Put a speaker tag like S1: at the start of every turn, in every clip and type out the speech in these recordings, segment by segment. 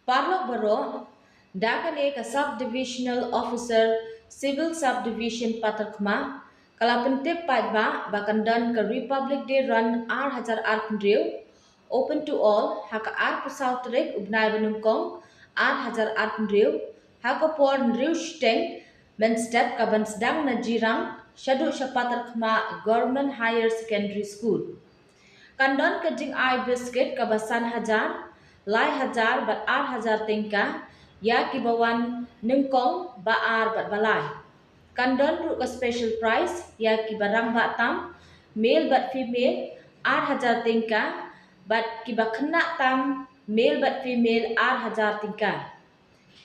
S1: Parlok Baro, Daka ka Subdivisional Officer, Civil Subdivision Patharkhmah, Kalapentip Paitba, Bakandan ka Republic Day Run Hajar Arkandriu, open to all, Haka Pusautrek, Ubnai Banungkong, Hajar Arkandriu, Haka Por Ndriu Steng, Menstep Kabansdang Najirang, Shadu Shapatarkhmah Government Higher Secondary School. Kandon kejing ai biscuit kabasan hajar, lai hajar bat ar hajar tingka, ya kibawan nengkong baar bat balai. Kandon ru ka special price, ya kibarang batam, male bat female, ar hajar tingka, bat kibakena tam, male bat female ar hajar tingka.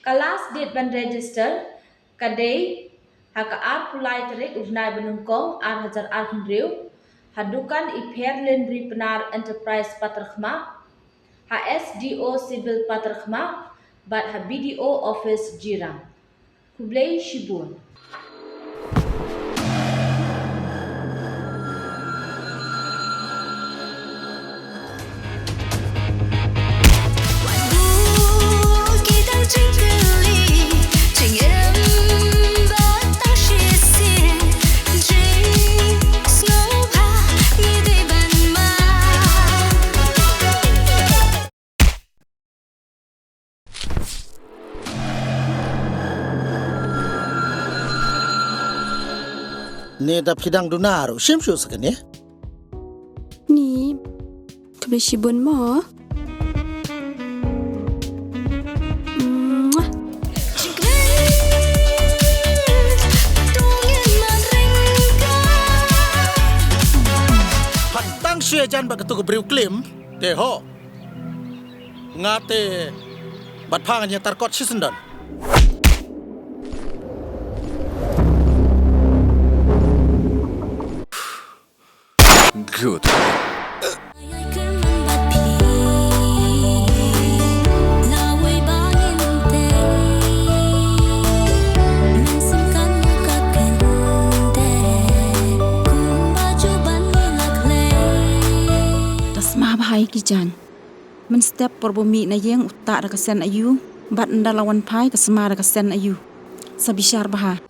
S1: Kalas date ban register, kadai haka ar pulai terik ubnai benungkong ar hajar ar hendriu, Hadukan Iperlin Ripenar Enterprise Patharkhmah, HSDO Civil Patharkhmah, bat BDO Office Jirang. Kublai Shibun.
S2: Ni da pidang dunaru shimshu sakane
S3: Ni kebesibun mo
S2: Patang syejan ba ketu kebriu klim te ho ngate bat phanganya tarkot sisendan
S4: Good.
S3: Tasma bahai kijan men step porbumi na yeng uta da kasen ayu bat ndalawan pai kasma da kasen ayu sabishar baha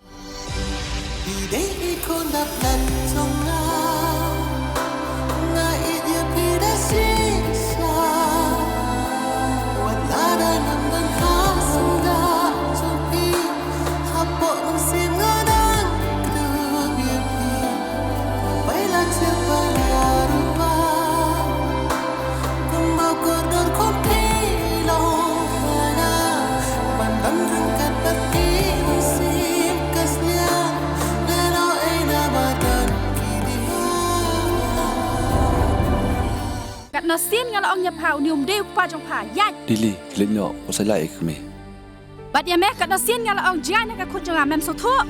S5: nó xiên ngal ong nhập hào nium đeo qua trong phà yai
S4: Lili, lên nhỏ, có sai lại không mày?
S5: bát ya mẹ nó xiên ngal ong jai na ka khut jang mem so tho